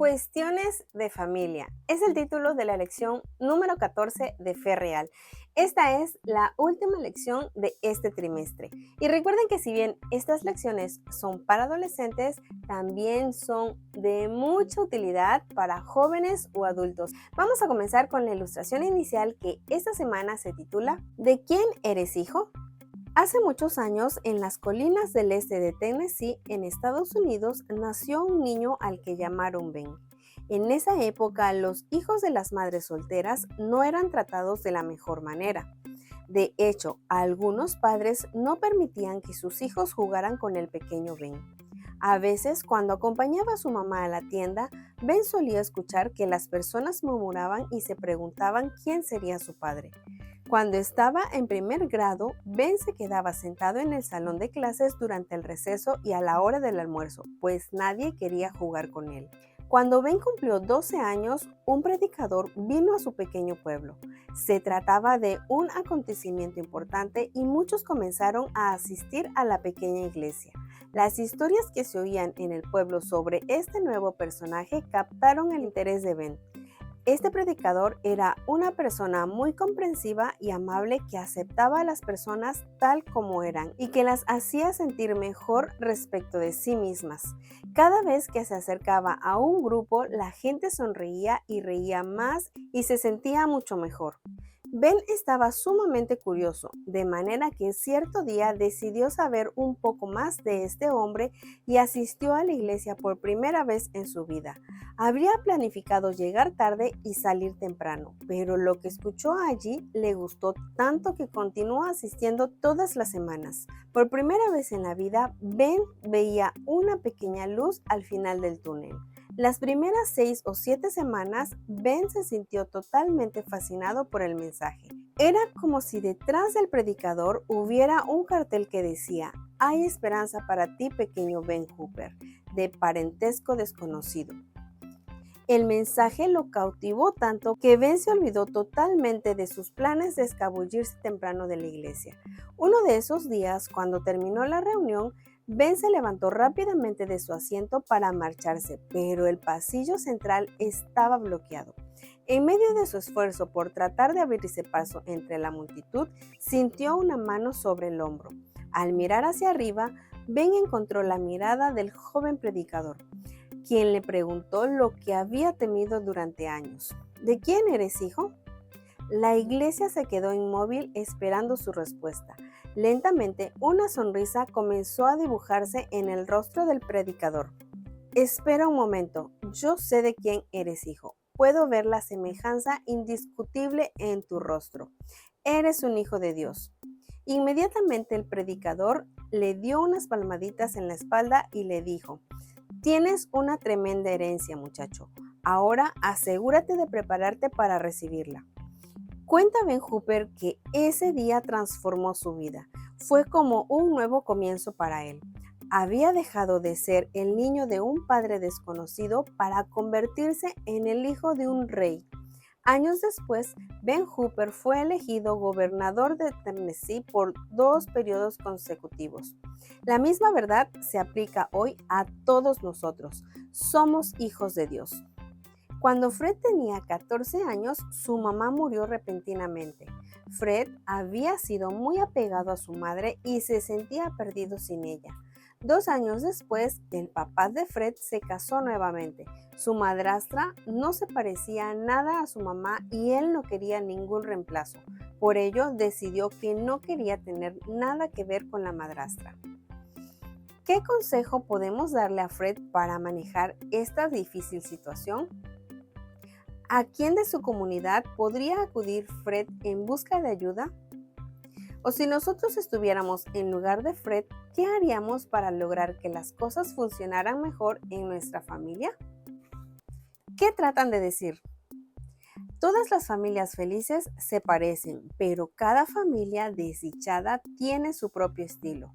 Cuestiones de familia. Es el título de la lección número 14 de Fe Real. Esta es la última lección de este trimestre. Y recuerden que si bien estas lecciones son para adolescentes, también son de mucha utilidad para jóvenes o adultos. Vamos a comenzar con la ilustración inicial que esta semana se titula ¿De quién eres hijo? Hace muchos años, en las colinas del este de Tennessee, en Estados Unidos, nació un niño al que llamaron Ben. En esa época, los hijos de las madres solteras no eran tratados de la mejor manera. De hecho, algunos padres no permitían que sus hijos jugaran con el pequeño Ben. A veces, cuando acompañaba a su mamá a la tienda, Ben solía escuchar que las personas murmuraban y se preguntaban quién sería su padre. Cuando estaba en primer grado, Ben se quedaba sentado en el salón de clases durante el receso y a la hora del almuerzo, pues nadie quería jugar con él. Cuando Ben cumplió 12 años, un predicador vino a su pequeño pueblo. Se trataba de un acontecimiento importante y muchos comenzaron a asistir a la pequeña iglesia. Las historias que se oían en el pueblo sobre este nuevo personaje captaron el interés de Ben. Este predicador era una persona muy comprensiva y amable que aceptaba a las personas tal como eran y que las hacía sentir mejor respecto de sí mismas. Cada vez que se acercaba a un grupo, la gente sonreía y reía más y se sentía mucho mejor. Ben estaba sumamente curioso, de manera que cierto día decidió saber un poco más de este hombre y asistió a la iglesia por primera vez en su vida. Habría planificado llegar tarde y salir temprano, pero lo que escuchó allí le gustó tanto que continuó asistiendo todas las semanas. Por primera vez en la vida, Ben veía una pequeña luz al final del túnel. Las primeras 6 o 7 semanas, Ben se sintió totalmente fascinado por el mensaje. Era como si detrás del predicador hubiera un cartel que decía: "Hay esperanza para ti, pequeño Ben Hooper, de parentesco desconocido". El mensaje lo cautivó tanto que Ben se olvidó totalmente de sus planes de escabullirse temprano de la iglesia. Uno de esos días, cuando terminó la reunión, Ben se levantó rápidamente de su asiento para marcharse, pero el pasillo central estaba bloqueado. En medio de su esfuerzo por tratar de abrirse paso entre la multitud, sintió una mano sobre el hombro. Al mirar hacia arriba, Ben encontró la mirada del joven predicador, quien le preguntó lo que había temido durante años. ¿De quién eres hijo? La iglesia se quedó inmóvil esperando su respuesta. Lentamente, una sonrisa comenzó a dibujarse en el rostro del predicador. Espera un momento, yo sé de quién eres hijo. Puedo ver la semejanza indiscutible en tu rostro. Eres un hijo de Dios. Inmediatamente el predicador le dio unas palmaditas en la espalda y le dijo: "Tienes una tremenda herencia, muchacho. Ahora asegúrate de prepararte para recibirla". Cuenta Ben Hooper que ese día transformó su vida. Fue como un nuevo comienzo para él. Había dejado de ser el niño de un padre desconocido para convertirse en el hijo de un rey. Años después, Ben Hooper fue elegido gobernador de Tennessee por 2 periodos consecutivos. La misma verdad se aplica hoy a todos nosotros. Somos hijos de Dios. Cuando Fred tenía 14 años, su mamá murió repentinamente. Fred había sido muy apegado a su madre y se sentía perdido sin ella. 2 años después, el papá de Fred se casó nuevamente. Su madrastra no se parecía nada a su mamá y él no quería ningún reemplazo. Por ello, decidió que no quería tener nada que ver con la madrastra. ¿Qué consejo podemos darle a Fred para manejar esta difícil situación? ¿A quién de su comunidad podría acudir Fred en busca de ayuda? O si nosotros estuviéramos en lugar de Fred, ¿qué haríamos para lograr que las cosas funcionaran mejor en nuestra familia? ¿Qué tratan de decir? Todas las familias felices se parecen, pero cada familia desdichada tiene su propio estilo.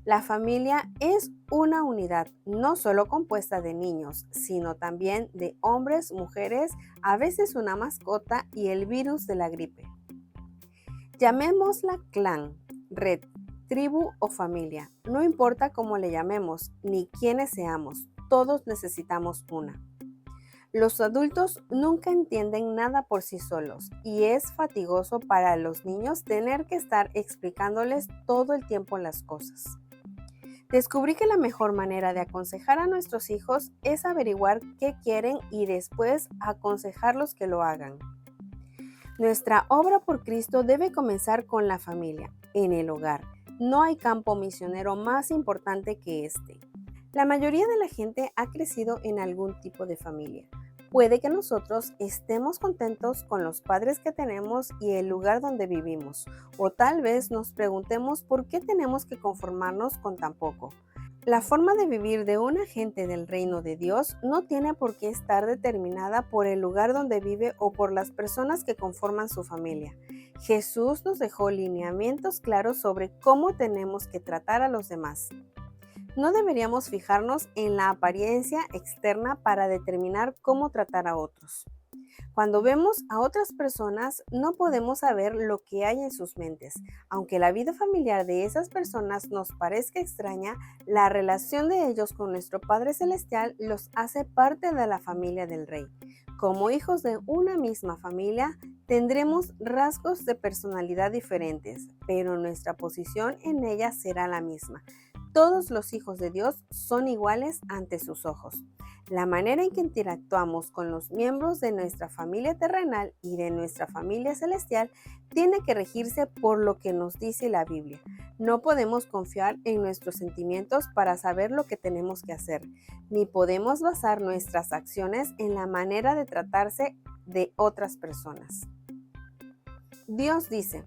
La familia es una unidad no solo compuesta de niños, sino también de hombres, mujeres, a veces una mascota y el virus de la gripe. Llamémosla clan, red, tribu o familia. No importa cómo le llamemos ni quiénes seamos, todos necesitamos una. Los adultos nunca entienden nada por sí solos y es fatigoso para los niños tener que estar explicándoles todo el tiempo las cosas. Descubrí que la mejor manera de aconsejar a nuestros hijos es averiguar qué quieren y después aconsejarlos que lo hagan. Nuestra obra por Cristo debe comenzar con la familia, en el hogar. No hay campo misionero más importante que este. La mayoría de la gente ha crecido en algún tipo de familia. Puede que nosotros estemos contentos con los padres que tenemos y el lugar donde vivimos, o tal vez nos preguntemos por qué tenemos que conformarnos con tan poco. La forma de vivir de un agente del reino de Dios no tiene por qué estar determinada por el lugar donde vive o por las personas que conforman su familia. Jesús nos dejó lineamientos claros sobre cómo tenemos que tratar a los demás. No deberíamos fijarnos en la apariencia externa para determinar cómo tratar a otros. Cuando vemos a otras personas, no podemos saber lo que hay en sus mentes. Aunque la vida familiar de esas personas nos parezca extraña, la relación de ellos con nuestro Padre Celestial los hace parte de la familia del Rey. Como hijos de una misma familia, tendremos rasgos de personalidad diferentes, pero nuestra posición en ella será la misma. Todos los hijos de Dios son iguales ante sus ojos. La manera en que interactuamos con los miembros de nuestra familia terrenal y de nuestra familia celestial tiene que regirse por lo que nos dice la Biblia. No podemos confiar en nuestros sentimientos para saber lo que tenemos que hacer, ni podemos basar nuestras acciones en la manera de tratarse de otras personas. Dios dice: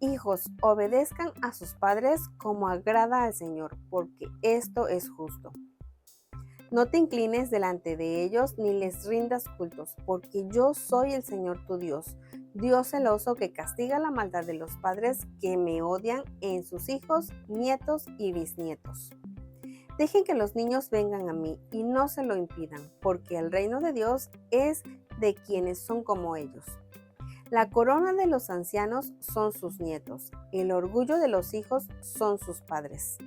hijos, obedezcan a sus padres como agrada al Señor, porque esto es justo. No te inclines delante de ellos ni les rindas cultos, porque yo soy el Señor tu Dios, Dios celoso que castiga la maldad de los padres que me odian en sus hijos, nietos y bisnietos. Dejen que los niños vengan a mí y no se lo impidan, porque el reino de Dios es de quienes son como ellos. La corona de los ancianos son sus nietos, el orgullo de los hijos son sus padres.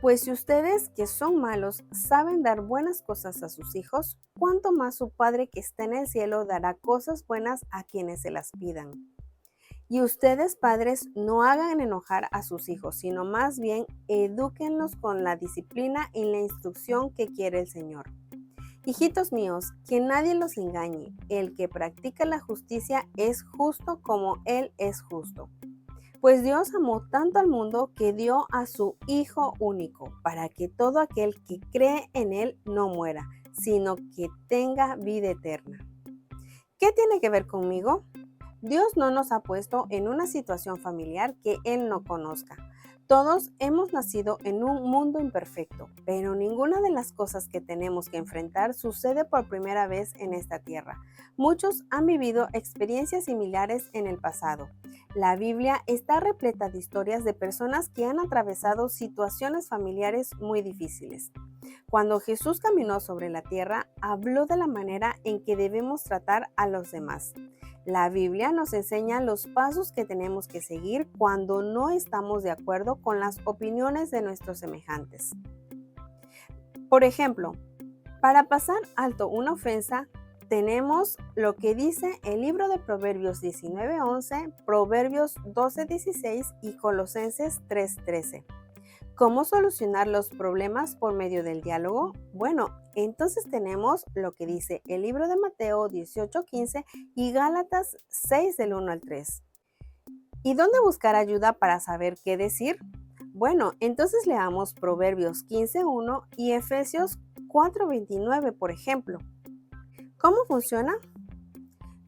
Pues si ustedes, que son malos, saben dar buenas cosas a sus hijos, ¿cuánto más su Padre que está en el cielo dará cosas buenas a quienes se las pidan? Y ustedes, padres, no hagan enojar a sus hijos, sino más bien edúquenlos con la disciplina y la instrucción que quiere el Señor. Hijitos míos, que nadie los engañe. El que practica la justicia es justo como Él es justo. Pues Dios amó tanto al mundo que dio a su Hijo único, para que todo aquel que cree en Él no muera, sino que tenga vida eterna. ¿Qué tiene que ver conmigo? Dios no nos ha puesto en una situación familiar que Él no conozca. Todos hemos nacido en un mundo imperfecto, pero ninguna de las cosas que tenemos que enfrentar sucede por primera vez en esta tierra. Muchos han vivido experiencias similares en el pasado. La Biblia está repleta de historias de personas que han atravesado situaciones familiares muy difíciles. Cuando Jesús caminó sobre la tierra, habló de la manera en que debemos tratar a los demás. La Biblia nos enseña los pasos que tenemos que seguir cuando no estamos de acuerdo con las opiniones de nuestros semejantes. Por ejemplo, para pasar alto una ofensa, tenemos lo que dice el libro de Proverbios 19:11, Proverbios 12:16 y Colosenses 3:13. ¿Cómo solucionar los problemas por medio del diálogo? Bueno, entonces tenemos lo que dice el libro de Mateo 18:15 y Gálatas 6 del 1 al 3. ¿Y dónde buscar ayuda para saber qué decir? Bueno, entonces leamos Proverbios 15:1 y Efesios 4:29, por ejemplo. ¿Cómo funciona?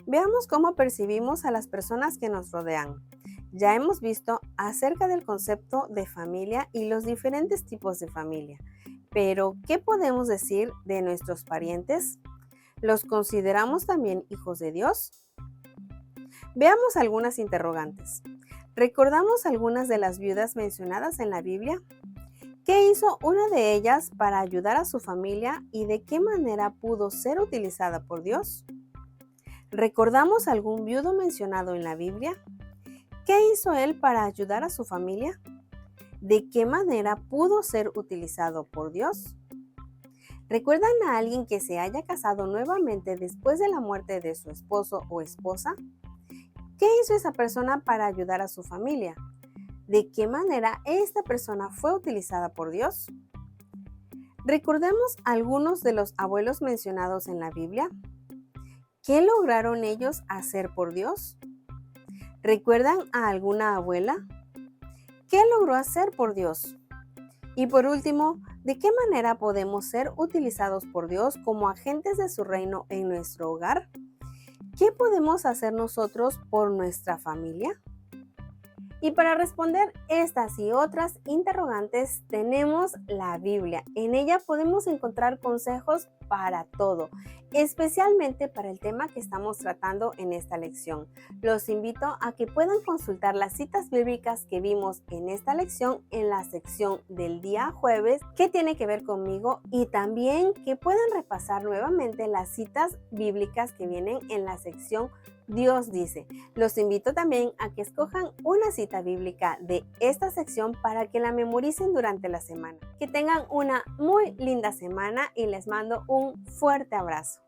Veamos cómo percibimos a las personas que nos rodean. Ya hemos visto acerca del concepto de familia y los diferentes tipos de familia. Pero, ¿qué podemos decir de nuestros parientes? ¿Los consideramos también hijos de Dios? Veamos algunas interrogantes. ¿Recordamos algunas de las viudas mencionadas en la Biblia? ¿Qué hizo una de ellas para ayudar a su familia y de qué manera pudo ser utilizada por Dios? ¿Recordamos algún viudo mencionado en la Biblia? ¿Qué hizo él para ayudar a su familia? ¿De qué manera pudo ser utilizado por Dios? ¿Recuerdan a alguien que se haya casado nuevamente después de la muerte de su esposo o esposa? ¿Qué hizo esa persona para ayudar a su familia? ¿De qué manera esta persona fue utilizada por Dios? Recordemos algunos de los abuelos mencionados en la Biblia. ¿Qué lograron ellos hacer por Dios? ¿Recuerdan a alguna abuela? ¿Qué logró hacer por Dios? Y por último, ¿de qué manera podemos ser utilizados por Dios como agentes de su reino en nuestro hogar? ¿Qué podemos hacer nosotros por nuestra familia? Y para responder estas y otras interrogantes tenemos la Biblia. En ella podemos encontrar consejos para todo, especialmente para el tema que estamos tratando en esta lección. Los invito a que puedan consultar las citas bíblicas que vimos en esta lección en la sección del día jueves, que tiene que ver conmigo, y también que puedan repasar nuevamente las citas bíblicas que vienen en la sección Dios dice. Los invito también a que escojan una cita bíblica de esta sección para que la memoricen durante la semana. Que tengan una muy linda semana y les mando un fuerte abrazo.